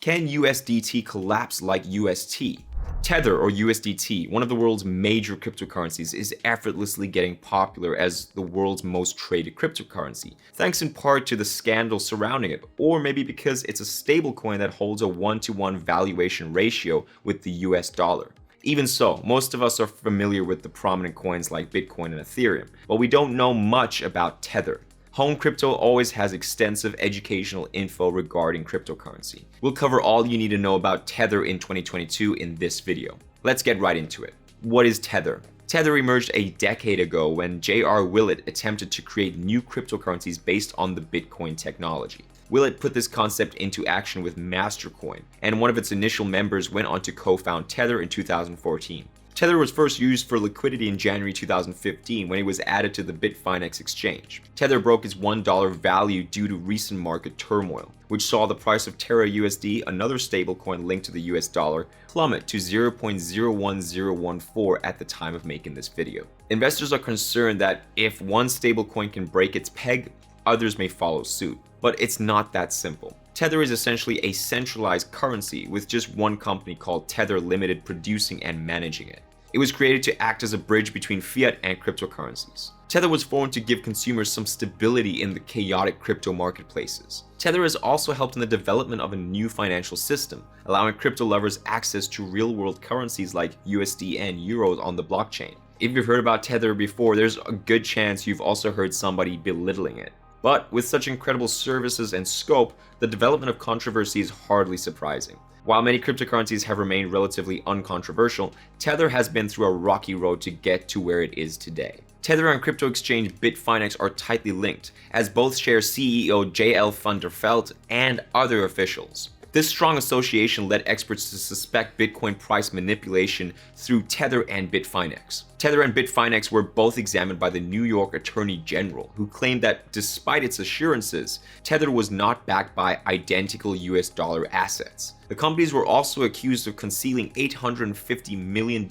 Can USDT collapse like UST? Tether, or USDT, one of the world's major cryptocurrencies, is effortlessly getting popular as the world's most traded cryptocurrency, thanks in part to the scandal surrounding it, or maybe because it's a stablecoin that holds a 1-to-1 valuation ratio with the US dollar. Even so, most of us are familiar with the prominent coins like Bitcoin and Ethereum, but we don't know much about Tether. Home Crypto always has extensive educational info regarding cryptocurrency. We'll cover all you need to know about Tether in 2022 in this video. Let's get right into it. What is Tether? Tether emerged a decade ago when J.R. Willet attempted to create new cryptocurrencies based on the Bitcoin technology. Willet put this concept into action with Mastercoin, and one of its initial members went on to co-found Tether in 2014. Tether was first used for liquidity in January 2015 when it was added to the BitFinex exchange. Tether broke its $1 value due to recent market turmoil, which saw the price of TerraUSD, another stablecoin linked to the US dollar, plummet to 0.01014 at the time of making this video. Investors are concerned that if one stablecoin can break its peg, others may follow suit. But it's not that simple. Tether is essentially a centralized currency with just one company called Tether Limited producing and managing it. It was created to act as a bridge between fiat and cryptocurrencies. Tether was formed to give consumers some stability in the chaotic crypto marketplaces. Tether has also helped in the development of a new financial system, allowing crypto lovers access to real-world currencies like USD and euros on the blockchain. If you've heard about Tether before, there's a good chance you've also heard somebody belittling it. But with such incredible services and scope, the development of controversy is hardly surprising. While many cryptocurrencies have remained relatively uncontroversial, Tether has been through a rocky road to get to where it is today. Tether and crypto exchange BitFinex are tightly linked, as both share CEO J.L. van der Veld and other officials. This strong association led experts to suspect Bitcoin price manipulation through Tether and BitFinex. Tether and BitFinex were both examined by the New York Attorney General, who claimed that despite its assurances, Tether was not backed by identical US dollar assets. The companies were also accused of concealing $850 million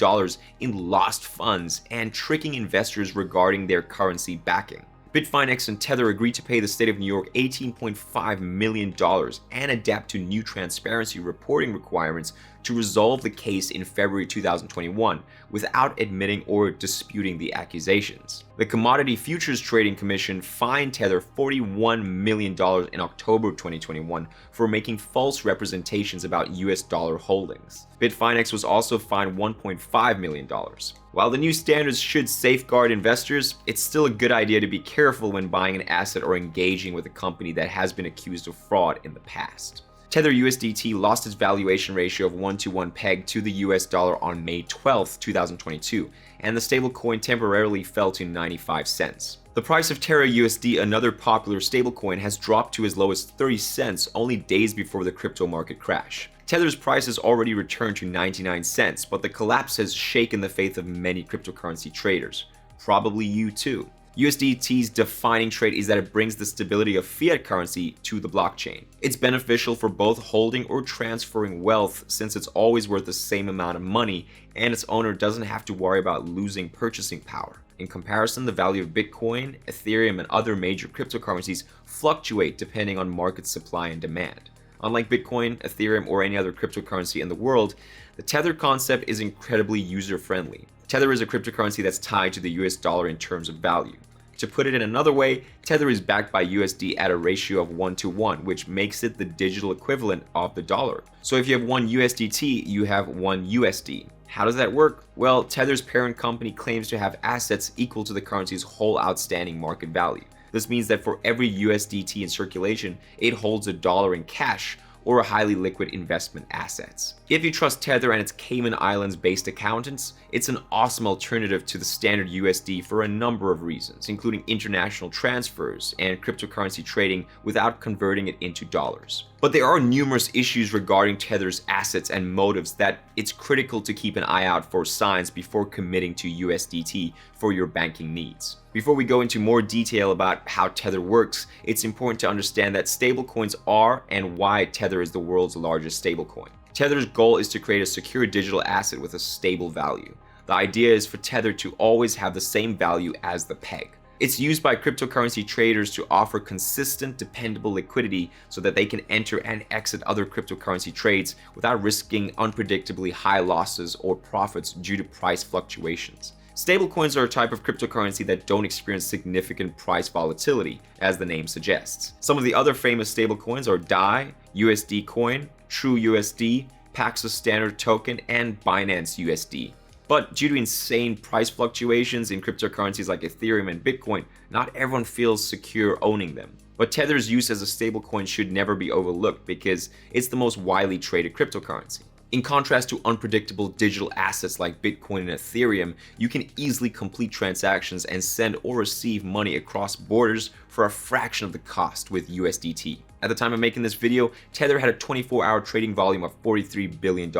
in lost funds and tricking investors regarding their currency backing. BitFinex and Tether agreed to pay the state of New York $18.5 million and adapt to new transparency reporting requirements to resolve the case in February 2021 without admitting or disputing the accusations. The Commodity Futures Trading Commission fined Tether $41 million in October 2021 for making false representations about US dollar holdings. BitFinex was also fined $1.5 million. While the new standards should safeguard investors, it's still a good idea to be careful when buying an asset or engaging with a company that has been accused of fraud in the past. Tether USDT lost its valuation ratio of 1-to-1 peg to the US dollar on May 12, 2022, and the stablecoin temporarily fell to 95 cents. The price of TerraUSD, another popular stablecoin, has dropped to as low as 30 cents only days before the crypto market crash. Tether's price has already returned to 99 cents, but the collapse has shaken the faith of many cryptocurrency traders. Probably you too. USDT's defining trait is that it brings the stability of fiat currency to the blockchain. It's beneficial for both holding or transferring wealth since it's always worth the same amount of money and its owner doesn't have to worry about losing purchasing power. In comparison, the value of Bitcoin, Ethereum, and other major cryptocurrencies fluctuate depending on market supply and demand. Unlike Bitcoin, Ethereum, or any other cryptocurrency in the world, the Tether concept is incredibly user-friendly. Tether is a cryptocurrency that's tied to the US dollar in terms of value. To put it in another way, Tether is backed by USD at a ratio of 1-to-1, which makes it the digital equivalent of the dollar. So if you have one USDT, you have one USD. How does that work? Well, Tether's parent company claims to have assets equal to the currency's whole outstanding market value. This means that for every USDT in circulation, it holds $1 in cash or highly liquid investment assets. If you trust Tether and its Cayman Islands-based accountants, it's an awesome alternative to the standard USD for a number of reasons, including international transfers and cryptocurrency trading without converting it into dollars. But there are numerous issues regarding Tether's assets and motives that it's critical to keep an eye out for signs before committing to USDT for your banking needs. Before we go into more detail about how Tether works, it's important to understand that stablecoins are and why Tether is the world's largest stablecoin. Tether's goal is to create a secure digital asset with a stable value. The idea is for Tether to always have the same value as the peg. It's used by cryptocurrency traders to offer consistent, dependable liquidity so that they can enter and exit other cryptocurrency trades without risking unpredictably high losses or profits due to price fluctuations. Stablecoins are a type of cryptocurrency that don't experience significant price volatility, as the name suggests. Some of the other famous stablecoins are DAI, USD Coin, TerraUSD, Paxos Standard Token, and Binance USD. But due to insane price fluctuations in cryptocurrencies like Ethereum and Bitcoin, not everyone feels secure owning them. But Tether's use as a stablecoin should never be overlooked because it's the most widely traded cryptocurrency. In contrast to unpredictable digital assets like Bitcoin and Ethereum, you can easily complete transactions and send or receive money across borders for a fraction of the cost with USDT. At the time of making this video, Tether had a 24-hour trading volume of $43 billion.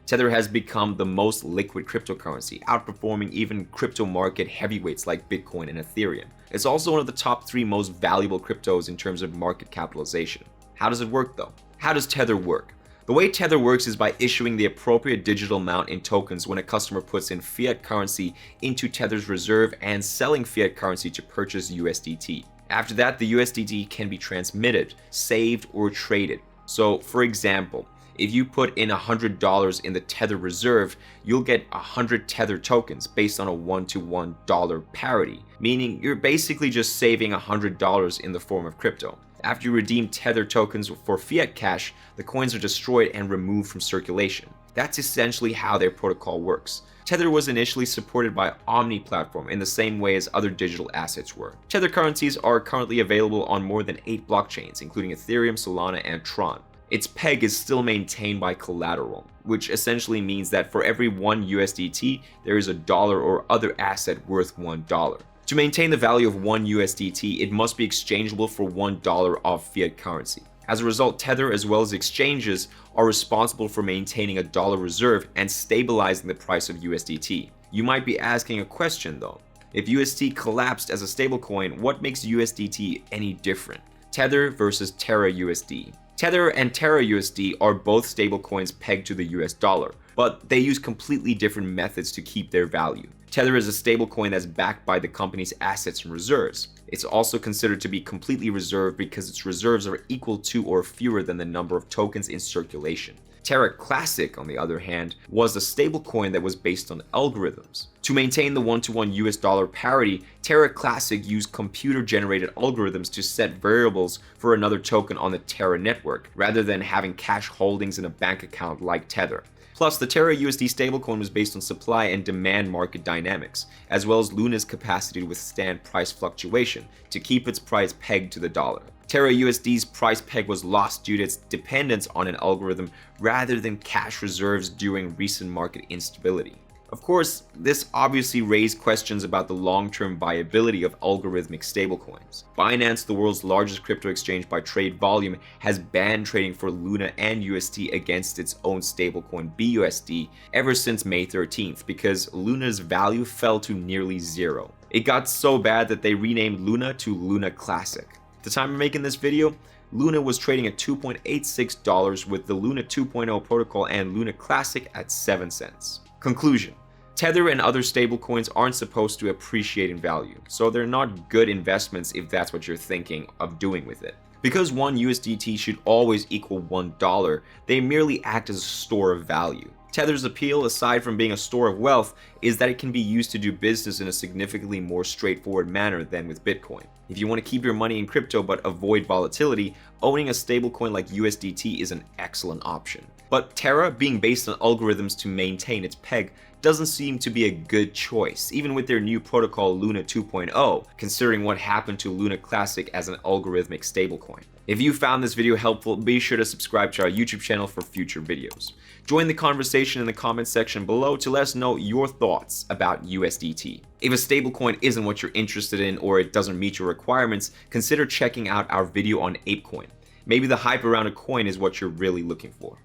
Tether has become the most liquid cryptocurrency, outperforming even crypto market heavyweights like Bitcoin and Ethereum. It's also one of the top 3 most valuable cryptos in terms of market capitalization. How does it work though? How does Tether work? The way Tether works is by issuing the appropriate digital amount in tokens when a customer puts in fiat currency into Tether's reserve and selling fiat currency to purchase USDT. After that, the USDT can be transmitted, saved, or traded. So, for example, if you put in $100 in the Tether reserve, you'll get 100 Tether tokens based on a 1-to-1 dollar parity, meaning you're basically just saving $100 in the form of crypto. After you redeem Tether tokens for fiat cash, the coins are destroyed and removed from circulation. That's essentially how their protocol works. Tether was initially supported by Omni platform in the same way as other digital assets were. Tether currencies are currently available on more than 8 blockchains, including Ethereum, Solana, and Tron. Its peg is still maintained by collateral, which essentially means that for every 1 USDT, there is a dollar or other asset worth $1. To maintain the value of 1 USDT, it must be exchangeable for $1 of fiat currency. As a result, Tether as well as exchanges are responsible for maintaining a dollar reserve and stabilizing the price of USDT. You might be asking a question though. If USD collapsed as a stablecoin, what makes USDT any different? Tether versus TerraUSD. Tether and TerraUSD are both stablecoins pegged to the US dollar, but they use completely different methods to keep their value. Tether is a stablecoin that's backed by the company's assets and reserves. It's also considered to be completely reserved because its reserves are equal to or fewer than the number of tokens in circulation. Terra Classic, on the other hand, was a stablecoin that was based on algorithms. To maintain the 1-to-1 US dollar parity, Terra Classic used computer-generated algorithms to set variables for another token on the Terra network, rather than having cash holdings in a bank account like Tether. Plus, the TerraUSD stablecoin was based on supply and demand market dynamics, as well as Luna's capacity to withstand price fluctuation to keep its price pegged to the dollar. TerraUSD's price peg was lost due to its dependence on an algorithm rather than cash reserves during recent market instability. Of course, this obviously raised questions about the long-term viability of algorithmic stablecoins. Binance, the world's largest crypto exchange by trade volume, has banned trading for Luna and UST against its own stablecoin BUSD ever since May 13th because Luna's value fell to nearly zero. It got so bad that they renamed Luna to Luna Classic. At the time of making this video, Luna was trading at $2.86 with the Luna 2.0 protocol and Luna Classic at 7 cents. Conclusion. Tether and other stablecoins aren't supposed to appreciate in value, so they're not good investments if that's what you're thinking of doing with it. Because 1 USDT should always equal $1, they merely act as a store of value. Tether's appeal, aside from being a store of wealth, is that it can be used to do business in a significantly more straightforward manner than with Bitcoin. If you want to keep your money in crypto but avoid volatility, owning a stablecoin like USDT is an excellent option. But Terra, being based on algorithms to maintain its peg, doesn't seem to be a good choice, even with their new protocol Luna 2.0, considering what happened to Luna Classic as an algorithmic stablecoin. If you found this video helpful, be sure to subscribe to our YouTube channel for future videos. Join the conversation in the comments section below to let us know your thoughts about USDT. If a stablecoin isn't what you're interested in or it doesn't meet your requirements, consider checking out our video on ApeCoin. Maybe the hype around a coin is what you're really looking for.